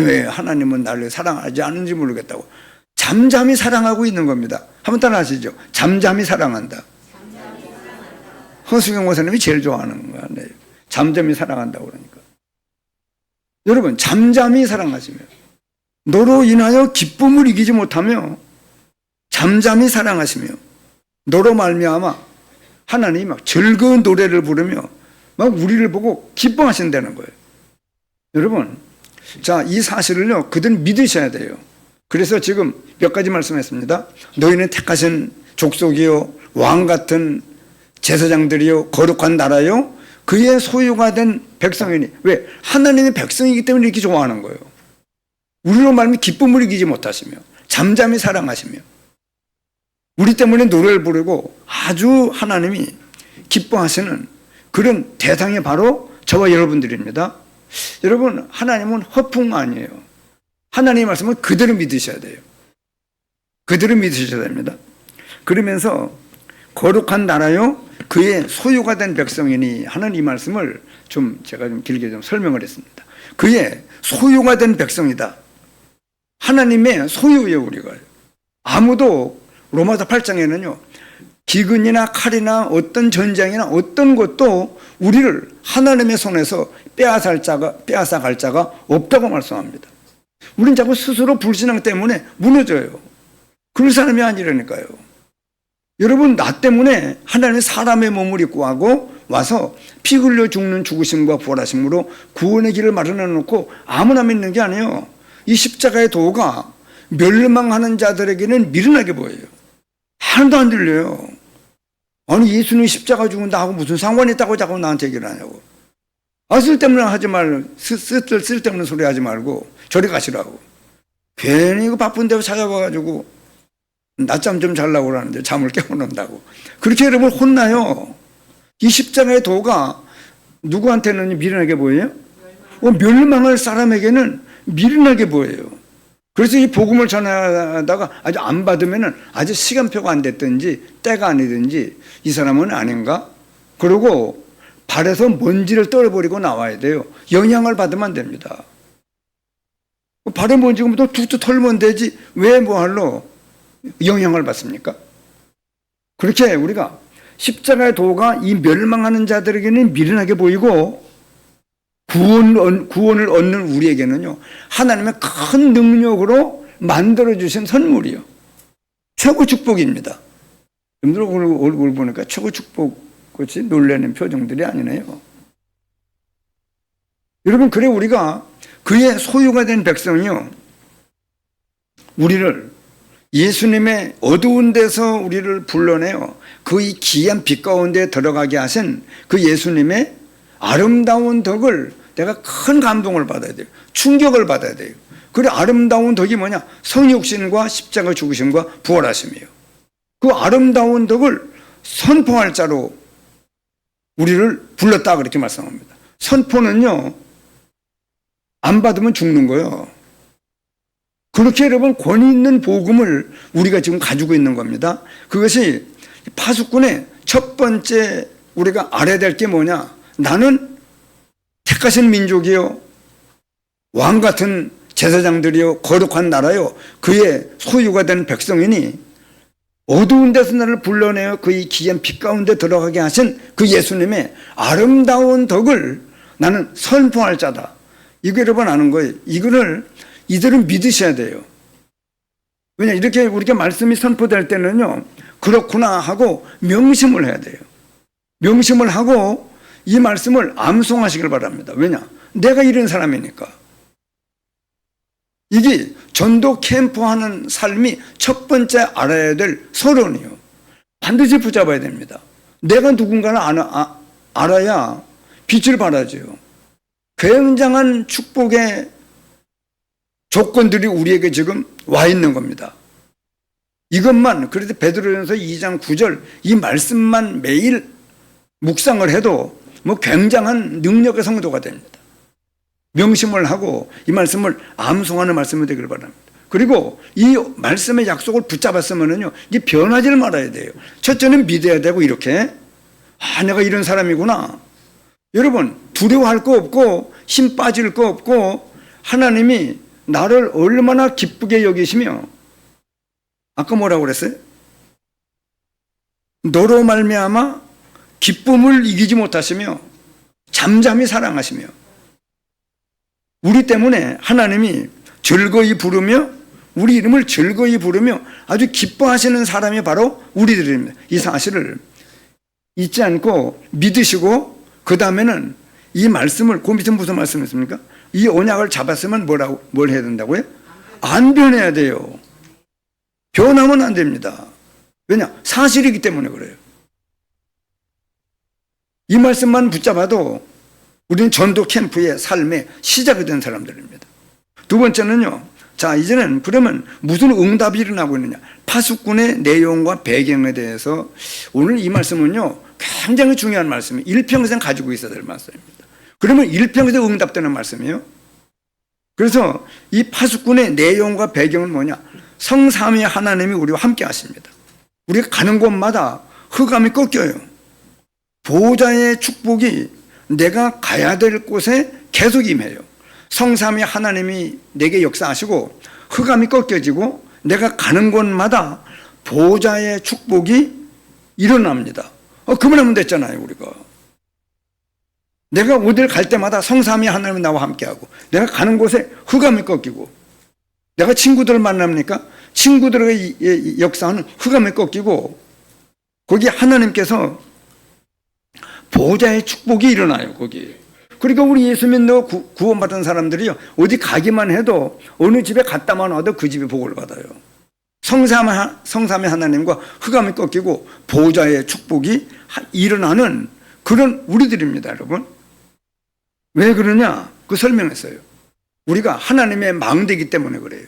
왜 하나님은 나를 사랑하지 않는지 모르겠다고 잠잠히 사랑하고 있는 겁니다. 한번 따라 하시죠. 잠잠히 사랑한다. 허수경 목사님이 제일 좋아하는 거예요. 잠잠히 사랑한다고 그러니까. 여러분, 잠잠히 사랑하시며 너로 인하여 기쁨을 이기지 못하며 잠잠히 사랑하시며 너로 말미암아 하나님이 막 즐거운 노래를 부르며 막 우리를 보고 기뻐하신다는 거예요. 여러분, 자, 이 사실을요, 그들 믿으셔야 돼요. 그래서 지금 몇 가지 말씀했습니다. 너희는 택하신 족속이요, 왕 같은 제사장들이요, 거룩한 나라요, 그의 소유가 된 백성이니. 왜? 하나님의 백성이기 때문에 이렇게 좋아하는 거예요. 우리로 말하면 기쁨을 이기지 못하시며 잠잠히 사랑하시며 우리 때문에 노래를 부르고 아주 하나님이 기뻐하시는 그런 대상이 바로 저와 여러분들입니다. 여러분, 하나님은 허풍 아니에요. 하나님의 말씀은 그대로 믿으셔야 돼요. 그대로 믿으셔야 됩니다. 그러면서 거룩한 나라요, 그의 소유가 된 백성이니 하는 이 말씀을 제가 길게 설명을 했습니다. 그의 소유가 된 백성이다. 하나님의 소유예요, 우리가. 아무도 로마서 8장에는요, 기근이나 칼이나 어떤 전쟁이나 어떤 것도 우리를 하나님의 손에서 빼앗아갈 자가 없다고 말씀합니다. 우리는 자꾸 스스로 불신앙 때문에 무너져요. 그럴 사람이 아니라니까요. 여러분, 나 때문에 하나님의 사람의 몸을 입고 하고 와서 피 흘려 죽는 죽으심과 부활하심으로 구원의 길을 마련해 놓고 아무나 믿는 게 아니에요. 이 십자가의 도가 멸망하는 자들에게는 미련하게 보여요. 하나도 안 들려요. 아니, 예수님이 십자가 죽은다 하고 무슨 상관이 있다고 자꾸 나한테 얘기를 하냐고. 쓸데없는 하지 말고, 쓸데없는 소리 하지 말고 저리 가시라고. 괜히 이거 바쁜 데 찾아와가지고 낮잠 좀 자려고 그러는데 잠을 깨워놓는다고. 그렇게 여러분 혼나요. 이 십자가의 도가 누구한테는 미련하게 보여요? 멸망할 사람에게는 미련하게 보여요. 그래서 이 복음을 전하다가 아주 안 받으면은 아주 시간표가 안 됐든지 때가 아니든지 이 사람은 아닌가? 그러고 발에서 먼지를 떨어버리고 나와야 돼요. 영향을 받으면 안 됩니다. 발에 먼지가 또 툭툭 털면 되지 왜 뭐할로 영향을 받습니까? 그렇게 우리가 십자가의 도가 이 멸망하는 자들에게는 미련하게 보이고 구원을 얻는 우리에게는요, 하나님의 큰 능력으로 만들어주신 선물이요. 최고 축복입니다. 여러분들 얼굴 보니까 최고 축복같이 놀라는 표정들이 아니네요. 여러분, 그래 우리가 그의 소유가 된 백성이요, 우리를 예수님의 어두운 데서 우리를 불러내어 그의 귀한 빛 가운데 들어가게 하신 그 예수님의 아름다운 덕을 내가 큰 감동을 받아야 돼요. 충격을 받아야 돼요. 그래 아름다운 덕이 뭐냐? 성육신과 십자가 죽으심과 부활하심이에요. 그 아름다운 덕을 선포할 자로 우리를 불렀다 그렇게 말씀합니다. 선포는요, 안 받으면 죽는 거예요. 그렇게 여러분 권위 있는 복음을 우리가 지금 가지고 있는 겁니다. 그것이 파수꾼의 첫 번째 우리가 알아야 될 게 뭐냐? 나는 택하신 민족이요, 왕 같은 제사장들이요, 거룩한 나라요, 그의 소유가 된 백성이니 어두운 데서 나를 불러내어 그의 귀한 빛 가운데 들어가게 하신 그 예수님의 아름다운 덕을 나는 선포할 자다. 이거 여러분 아는 거예요. 이들은 믿으셔야 돼요. 왜냐, 이렇게 우리가 말씀이 선포될 때는요, 그렇구나 하고 명심을 해야 돼요. 명심을 하고 이 말씀을 암송하시길 바랍니다. 왜냐, 내가 이런 사람이니까. 이게 전도 캠프하는 삶이 첫 번째 알아야 될 서론이요. 반드시 붙잡아야 됩니다. 내가 누군가를 알아야 빛을 발하죠. 굉장한 축복의 조건들이 우리에게 지금 와 있는 겁니다. 이것만, 그래도 베드로전서 2장 9절 이 말씀만 매일 묵상을 해도 뭐 굉장한 능력의 성도가 됩니다. 명심을 하고 이 말씀을 암송하는 말씀이 되길 바랍니다. 그리고 이 말씀의 약속을 붙잡았으면은요, 이게 변하지를 말아야 돼요. 첫째는 믿어야 되고, 이렇게 내가 이런 사람이구나. 여러분, 두려워할 거 없고 힘 빠질 거 없고 하나님이 나를 얼마나 기쁘게 여기시며, 아까 뭐라고 그랬어요? 너로 말미암아 기쁨을 이기지 못하시며 잠잠히 사랑하시며, 우리 때문에 하나님이 즐거이 부르며 우리 이름을 즐거이 부르며 아주 기뻐하시는 사람이 바로 우리들입니다. 이 사실을 잊지 않고 믿으시고, 그 다음에는 이 말씀을, 그 밑에 무슨 말씀이었습니까? 이 언약을 잡았으면 뭘 해야 된다고요? 안 변해야 돼요. 변하면 안 됩니다. 왜냐? 사실이기 때문에 그래요. 이 말씀만 붙잡아도 우리는 전도 캠프의 삶의 시작이 된 사람들입니다. 두 번째는요, 자, 이제는 그러면 무슨 응답이 일어나고 있느냐? 파수꾼의 내용과 배경에 대해서 오늘 이 말씀은요, 굉장히 중요한 말씀이에요. 일평생 가지고 있어야 될 말씀입니다. 그러면 일평생 응답되는 말씀이에요. 그래서 이 파수꾼의 내용과 배경은 뭐냐? 성삼위 하나님이 우리와 함께 하십니다. 우리가 가는 곳마다 흑암이 꺾여요. 보호자의 축복이 내가 가야 될 곳에 계속 임해요. 성삼위 하나님이 내게 역사하시고 흑암이 꺾여지고 내가 가는 곳마다 보호자의 축복이 일어납니다. 그만하면 됐잖아요. 우리가 내가 어딜 갈 때마다 성삼위 하나님이 나와 함께하고, 내가 가는 곳에 흑암이 꺾이고, 내가 친구들을 만납니까? 친구들의 역사는 흑암이 꺾이고, 거기 하나님께서 보호자의 축복이 일어나요. 거기. 그러니까 우리 예수 믿는 구원받은 사람들이요, 어디 가기만 해도 어느 집에 갔다만 와도 그 집에 복을 받아요. 성삼의 하나님과 흑암이 꺾이고 보호자의 축복이 일어나는 그런 우리들입니다. 여러분, 왜 그러냐? 그 설명했어요. 우리가 하나님의 망대이기 때문에 그래요.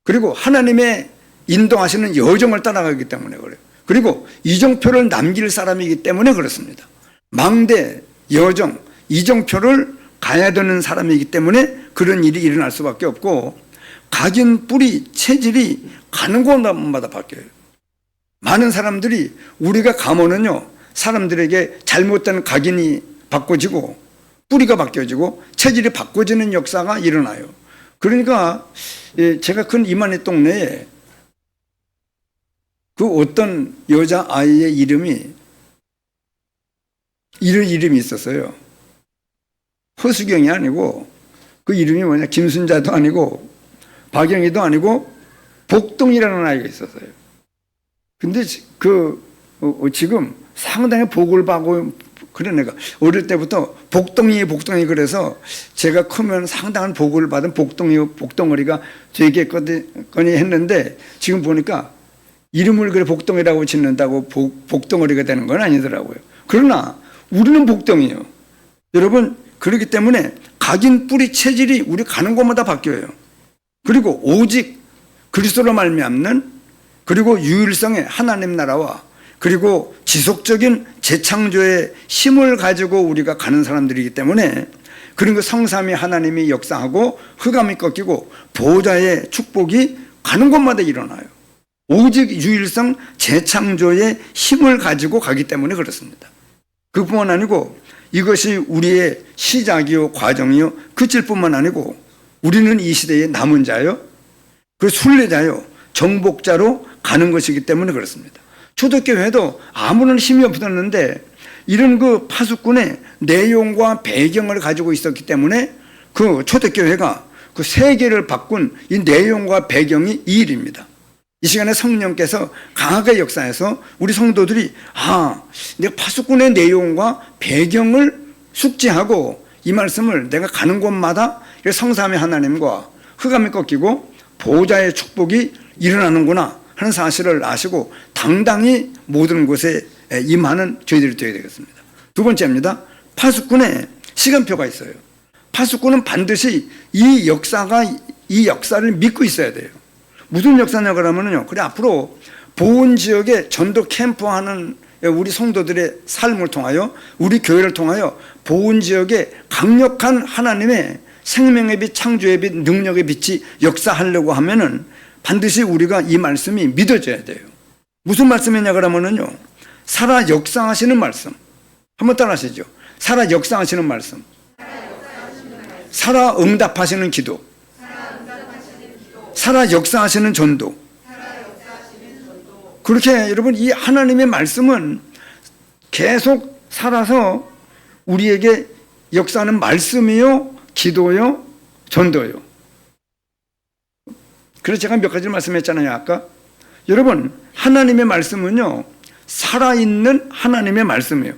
그리고 하나님의 인도하시는 여정을 따라가기 때문에 그래요. 그리고 이정표를 남길 사람이기 때문에 그렇습니다. 망대, 여정, 이정표를 가야 되는 사람이기 때문에 그런 일이 일어날 수밖에 없고, 각인 뿌리 체질이 가는 곳마다 바뀌어요. 많은 사람들이, 우리가 가면은요, 사람들에게 잘못된 각인이 바꿔지고 뿌리가 바뀌어지고 체질이 바꿔지는 역사가 일어나요. 그러니까 제가 큰 이만희 동네에 그 어떤 여자아이의 이름이 이런 이름이 있었어요. 허수경이 아니고 그 이름이 뭐냐, 김순자도 아니고 박영희도 아니고 복동이라는 아이가 있었어요. 근데 지금 상당히 복을 받고, 그래, 내가 어릴 때부터 복동이 그래서 제가 크면 상당한 복을 받은 복덩어리가 되겠거니 했는데, 지금 보니까 이름을 그래 복덩이라고 짓는다고 복덩어리가 되는 건 아니더라고요. 그러나 우리는 복덩이에요. 여러분, 그렇기 때문에 각인 뿌리 체질이 우리 가는 곳마다 바뀌어요. 그리고 오직 그리스도로 말미암는, 그리고 유일성의 하나님 나라와 그리고 지속적인 재창조의 힘을 가지고 우리가 가는 사람들이기 때문에, 그리고 성삼위 하나님이 역사하고 흑암이 꺾이고 보호자의 축복이 가는 곳마다 일어나요. 오직 유일성 재창조의 힘을 가지고 가기 때문에 그렇습니다. 그뿐만 아니고 이것이 우리의 시작이요 과정이요 끝일 뿐만 아니고, 우리는 이 시대의 남은 자요, 그 순례자요, 정복자로 가는 것이기 때문에 그렇습니다. 초대교회도 아무런 힘이 없었는데 이런 그 파수꾼의 내용과 배경을 가지고 있었기 때문에 그 초대교회가 그 세계를 바꾼 이 내용과 배경이 이 일입니다. 이 시간에 성령께서 강하게 역사해서 우리 성도들이 내가 파수꾼의 내용과 배경을 숙지하고 이 말씀을 내가 가는 곳마다 성삼위 하나님과 흑암이 꺾이고 보호자의 축복이 일어나는구나 하는 사실을 아시고 당당히 모든 곳에 임하는 저희들이 되어야 되겠습니다. 두 번째입니다. 파수꾼의 시간표가 있어요. 파수꾼은 반드시 이 역사를 믿고 있어야 돼요. 무슨 역사냐 그러면요, 그래 앞으로 보훈 지역에 전도 캠프하는 우리 성도들의 삶을 통하여, 우리 교회를 통하여 보훈 지역에 강력한 하나님의 생명의 빛, 창조의 빛, 능력의 빛이 역사하려고 하면은 반드시 우리가 이 말씀이 믿어져야 돼요. 무슨 말씀이냐 그러면은요, 살아 역사하시는 말씀. 한번 따라 하시죠. 살아 역사하시는 말씀. 살아 응답하시는 기도. 살아 역사하시는 전도. 그렇게 여러분, 이 하나님의 말씀은 계속 살아서 우리에게 역사하는 말씀이요, 기도요, 전도요. 그래서 제가 몇 가지를 말씀했잖아요, 아까. 여러분, 하나님의 말씀은요, 살아있는 하나님의 말씀이에요.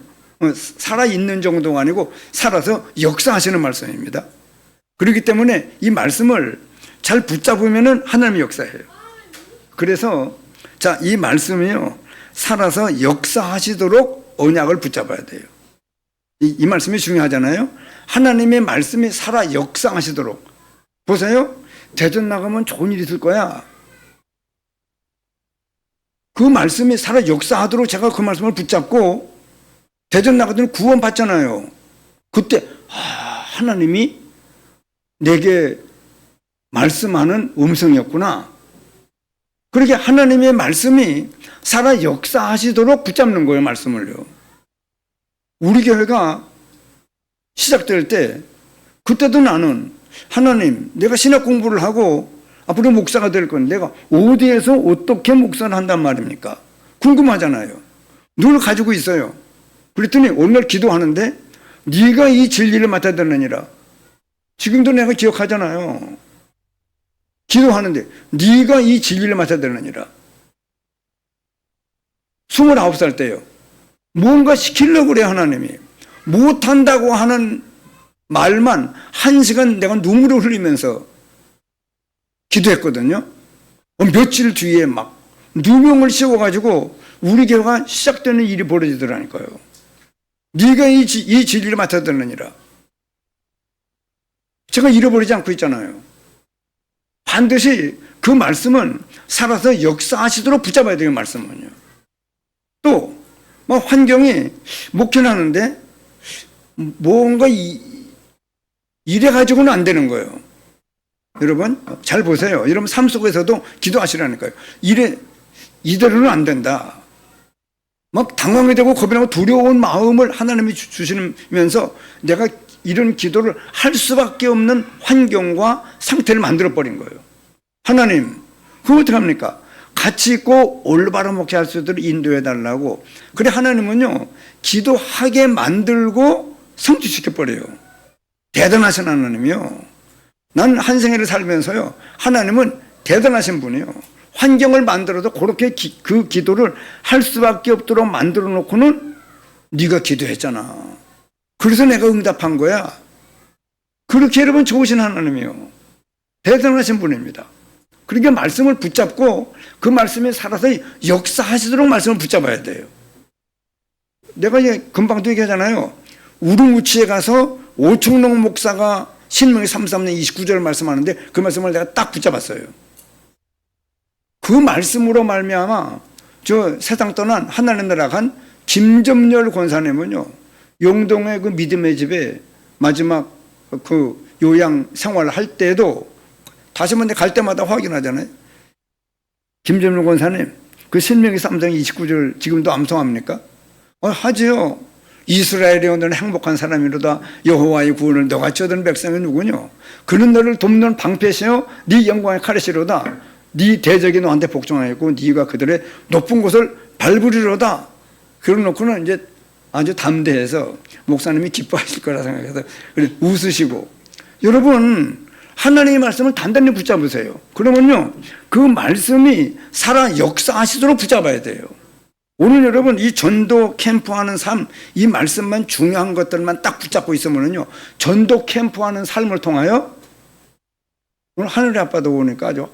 살아있는 정도가 아니고 살아서 역사하시는 말씀입니다. 그렇기 때문에 이 말씀을 잘 붙잡으면 하나님의 역사예요. 그래서 이 말씀이요, 살아서 역사하시도록 언약을 붙잡아야 돼요. 이 말씀이 중요하잖아요. 하나님의 말씀이 살아 역사하시도록. 보세요. 대전 나가면 좋은 일이 있을 거야. 그 말씀이 살아 역사하도록 제가 그 말씀을 붙잡고 대전 나가더니 구원 받잖아요. 그때 하나님이 내게 말씀하는 음성이었구나. 그렇게 하나님의 말씀이 살아 역사하시도록 붙잡는 거예요, 말씀을요. 우리 교회가 시작될 때, 그때도 나는 하나님, 내가 신학 공부를 하고 앞으로 목사가 될 건데 내가 어디에서 어떻게 목사를 한단 말입니까? 궁금하잖아요. 늘 가지고 있어요. 그랬더니 어느 날 기도하는데 네가 이 진리를 맡아야 되느니라. 지금도 내가 기억하잖아요. 기도하는데 네가 이 진리를 맡아야 되느니라. 29살 때요. 뭔가 시키려고 그래 하나님이. 못한다고 하는 말만 1시간 내가 눈물을 흘리면서 기도했거든요. 며칠 뒤에 막 누명을 씌워가지고 우리 교회가 시작되는 일이 벌어지더라니까요. 네가 이 진리를 맡아야 되느니라. 제가 잃어버리지 않고 있잖아요. 반드시 그 말씀은 살아서 역사하시도록 붙잡아야 돼요, 말씀은요. 또, 환경이 목회를 하는데 뭔가 이래 가지고는 안 되는 거예요. 여러분 잘 보세요. 여러분 삶 속에서도 기도하시라니까요. 이대로는 안 된다. 막 당황이 되고 겁이 나고 두려운 마음을 하나님이 주시면서 내가 이런 기도를 할 수밖에 없는 환경과 상태를 만들어 버린 거예요. 하나님, 그거 어떻게 합니까? 같이 있고 올바른 목회할 수 있도록 인도해 달라고. 그래 하나님은요 기도하게 만들고 성취시켜 버려요. 대단하신 하나님이요. 난 한 생애를 살면서요 하나님은 대단하신 분이에요. 환경을 만들어서 그렇게 그 기도를 할 수밖에 없도록 만들어 놓고는 네가 기도했잖아. 그래서 내가 응답한 거야. 그렇게 여러분 좋으신 하나님이요. 대단하신 분입니다. 그러니까 말씀을 붙잡고 그 말씀에 살아서 역사하시도록 말씀을 붙잡아야 돼요. 내가 금방도 얘기하잖아요. 우릉우치에 가서 오충록 목사가 신명기 33년 29절 말씀하는데 그 말씀을 내가 딱 붙잡았어요. 그 말씀으로 말미암아 저 세상 떠난 하나님 나라 간 김점열 권사님은요 용동의 그 믿음의 집에 마지막 그 요양 생활을 할 때도 다시 한번 갈 때마다 확인하잖아요. 김점열 권사님 그 신명기 3장 29절 지금도 암송합니까? 하지요. 이스라엘의 오늘은 행복한 사람이로다. 여호와의 구원을 너같이 얻은 백성이 누구뇨? 그는 너를 돕는 방패시요 네 영광의 칼이시로다. 네 대적이 너한테 복종하였고 네가 그들의 높은 곳을 밟으리로다. 그러놓고는 이제 아주 담대해서 목사님이 기뻐하실 거라 생각해서 웃으시고. 여러분 하나님의 말씀을 단단히 붙잡으세요. 그러면요 그 말씀이 살아 역사하시도록 붙잡아야 돼요. 오늘 여러분 이 전도 캠프하는 삶, 이 말씀만 중요한 것들만 딱 붙잡고 있으면요 전도 캠프하는 삶을 통하여 오늘 하늘의 아빠도 오니까 아주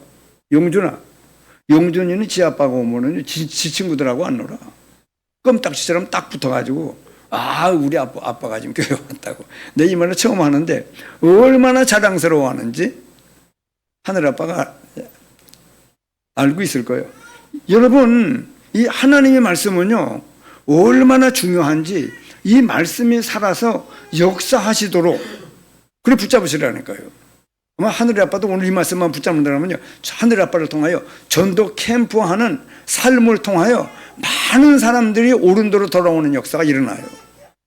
용준이는 지 아빠가 오면은 지 친구들하고 안 놀아. 껌딱지처럼 딱 붙어가지고 우리 아빠가 지금 교회 왔다고. 내 이 말을 처음 하는데 얼마나 자랑스러워하는지 하늘 아빠가 알고 있을 거예요. 여러분 이 하나님의 말씀은요 얼마나 중요한지 이 말씀이 살아서 역사하시도록 그래 붙잡으시라니까요. 아마 하늘의 아빠도 오늘 이 말씀만 붙잡는다면요 하늘의 아빠를 통하여 전도 캠프하는 삶을 통하여 많은 사람들이 옳은 도로 돌아오는 역사가 일어나요.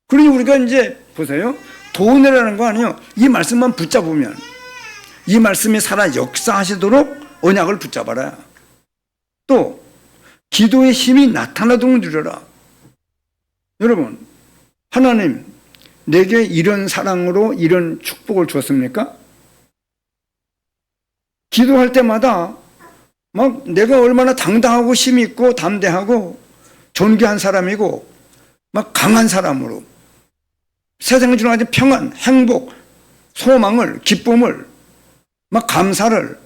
그러니 우리가 이제 보세요. 도운이라는 거 아니에요. 이 말씀만 붙잡으면 이 말씀이 살아 역사하시도록 언약을 붙잡아라. 또 기도의 힘이 나타나도록 누려라. 여러분 하나님 내게 이런 사랑으로 이런 축복을 줬습니까? 기도할 때마다 막 내가 얼마나 당당하고 힘 있고 담대하고 존귀한 사람이고 막 강한 사람으로 세상에 주는 아주 평안, 행복, 소망을, 기쁨을 막 감사를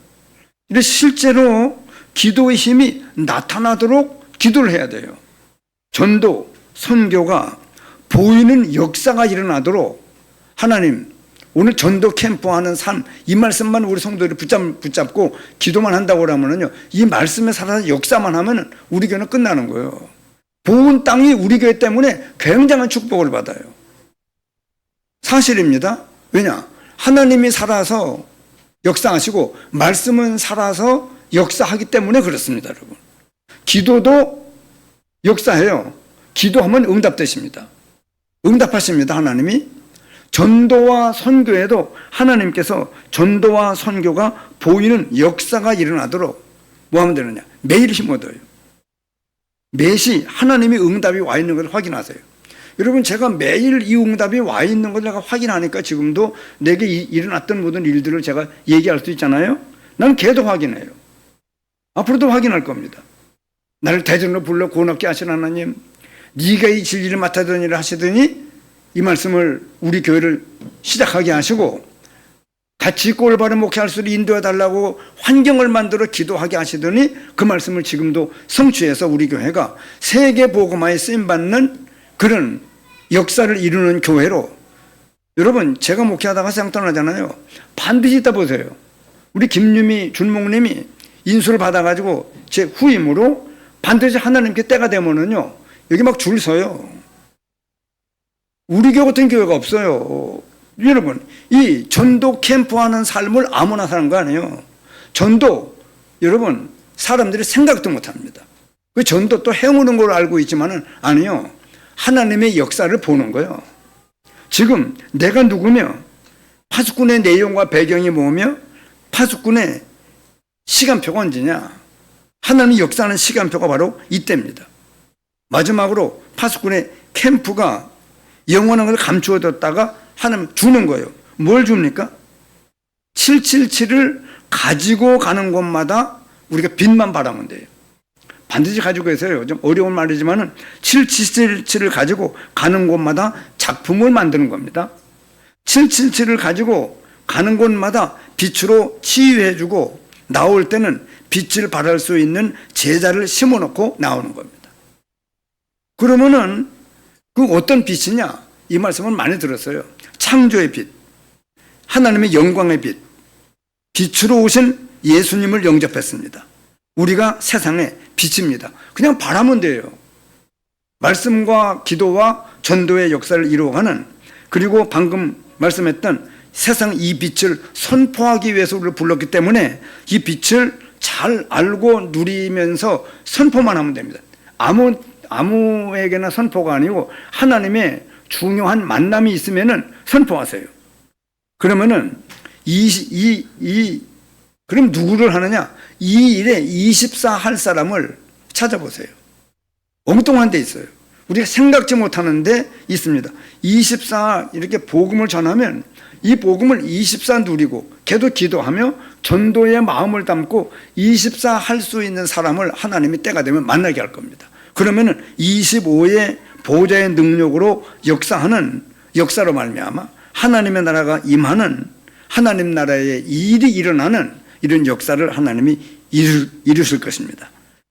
이렇게 실제로 기도의 힘이 나타나도록 기도를 해야 돼요. 전도, 선교가 보이는 역사가 일어나도록 하나님 오늘 전도 캠프하는 삶 이 말씀만 우리 성도들이 붙잡고 기도만 한다고 하면은요 이 말씀에 살아서 역사만 하면 우리 교회는 끝나는 거예요. 보은 땅이 우리 교회 때문에 굉장한 축복을 받아요. 사실입니다. 왜냐? 하나님이 살아서 역사하시고 말씀은 살아서 역사하기 때문에 그렇습니다. 여러분 기도도 역사해요. 기도하면 응답되십니다. 응답하십니다. 하나님이 전도와 선교에도 하나님께서 전도와 선교가 보이는 역사가 일어나도록 뭐 하면 되느냐? 매일 힘 얻어요. 매시 하나님이 응답이 와 있는 걸 확인하세요. 여러분 제가 매일 이 응답이 와 있는 걸 제가 확인하니까 지금도 내게 일어났던 모든 일들을 제가 얘기할 수 있잖아요. 난 계속 확인해요. 앞으로도 확인할 겁니다. 나를 대전으로 불러 구원 얻게 하신 하나님, 네가 이 진리를 맡아던 일을 하시더니 이 말씀을 우리 교회를 시작하게 하시고 같이 있고 올바른 목회할 수 있도록 인도해 달라고 환경을 만들어 기도하게 하시더니 그 말씀을 지금도 성취해서 우리 교회가 세계 복음화에 쓰임받는 그런 역사를 이루는 교회로. 여러분 제가 목회하다가 세상 떠나잖아요. 반드시 있다 보세요. 우리 김유미 준목님이 인수를 받아가지고 제 후임으로 반드시 하나님께 때가 되면은요 여기 막 줄 서요. 우리 교회 같은 교회가 없어요. 여러분, 이 전도 캠프하는 삶을 아무나 사는 거 아니에요. 전도, 여러분, 사람들이 생각도 못 합니다. 그 전도 또 해오는 걸로 알고 있지만은 아니요. 하나님의 역사를 보는 거예요. 지금 내가 누구며 파수꾼의 내용과 배경이 뭐며 파수꾼의 시간표가 언제냐? 하나님의 역사하는 시간표가 바로 이때입니다. 마지막으로 파수꾼의 캠프가 영원한 걸 감추어뒀다가 하나님 주는 거예요. 뭘 줍니까? 777을 가지고 가는 곳마다 우리가 빛만 바라면 돼요. 반드시 가지고 계세요. 좀 어려운 말이지만은 777을 가지고 가는 곳마다 작품을 만드는 겁니다. 777을 가지고 가는 곳마다 빛으로 치유해주고 나올 때는 빛을 발할 수 있는 제자를 심어놓고 나오는 겁니다. 그러면은 그 어떤 빛이냐? 이 말씀은 많이 들었어요. 창조의 빛, 하나님의 영광의 빛, 빛으로 오신 예수님을 영접했습니다. 우리가 세상의 빛입니다. 그냥 바라면 돼요. 말씀과 기도와 전도의 역사를 이루어가는, 그리고 방금 말씀했던 세상 이 빛을 선포하기 위해서 우리를 불렀기 때문에 이 빛을 잘 알고 누리면서 선포만 하면 됩니다. 아무에게나 선포가 아니고 하나님의 중요한 만남이 있으면은 선포하세요. 그러면은 그럼 누구를 하느냐? 이 일에 24 할 사람을 찾아보세요. 엉뚱한 데 있어요. 우리가 생각지 못하는 데 있습니다. 24 이렇게 복음을 전하면 이 복음을 24 누리고 걔도 기도하며 전도의 마음을 담고 24 할 수 있는 사람을 하나님이 때가 되면 만나게 할 겁니다. 그러면은 25의 보좌의 능력으로 역사하는, 역사로 말미암아 하나님의 나라가 임하는, 하나님 나라의 일이 일어나는 이런 역사를 하나님이 이루실 것입니다.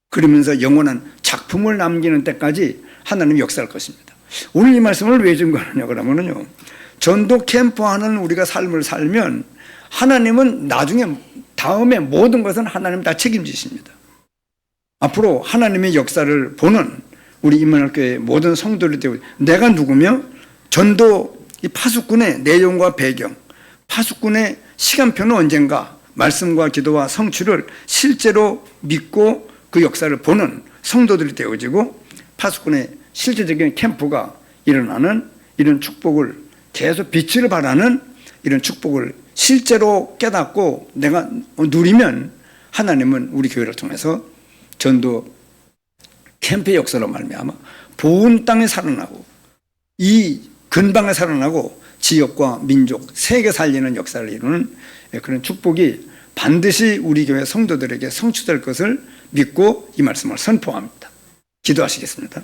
그러면서 영원한 작품을 남기는 때까지 하나님이 역사할 것입니다. 오늘 이 말씀을 왜 준 거냐 그러면요, 전도 캠프하는 우리가 삶을 살면 하나님은 나중에 다음에 모든 것은 하나님 다 책임지십니다. 앞으로 하나님의 역사를 보는 우리 임마누엘교회 모든 성도들이 되고, 내가 누구며 전도 이 파수꾼의 내용과 배경, 파수꾼의 시간표는 언젠가, 말씀과 기도와 성취를 실제로 믿고 그 역사를 보는 성도들이 되어지고, 파수꾼의 실제적인 캠프가 일어나는 이런 축복을, 계속 빛을 발하는 이런 축복을 실제로 깨닫고 내가 누리면 하나님은 우리 교회를 통해서 전도 캠프의 역사로 말미암아 보온 땅에 살아나고 이 근방에 살아나고 지역과 민족, 세계 살리는 역사를 이루는 그런 축복이 반드시 우리 교회 성도들에게 성취될 것을 믿고 이 말씀을 선포합니다. 기도하시겠습니다.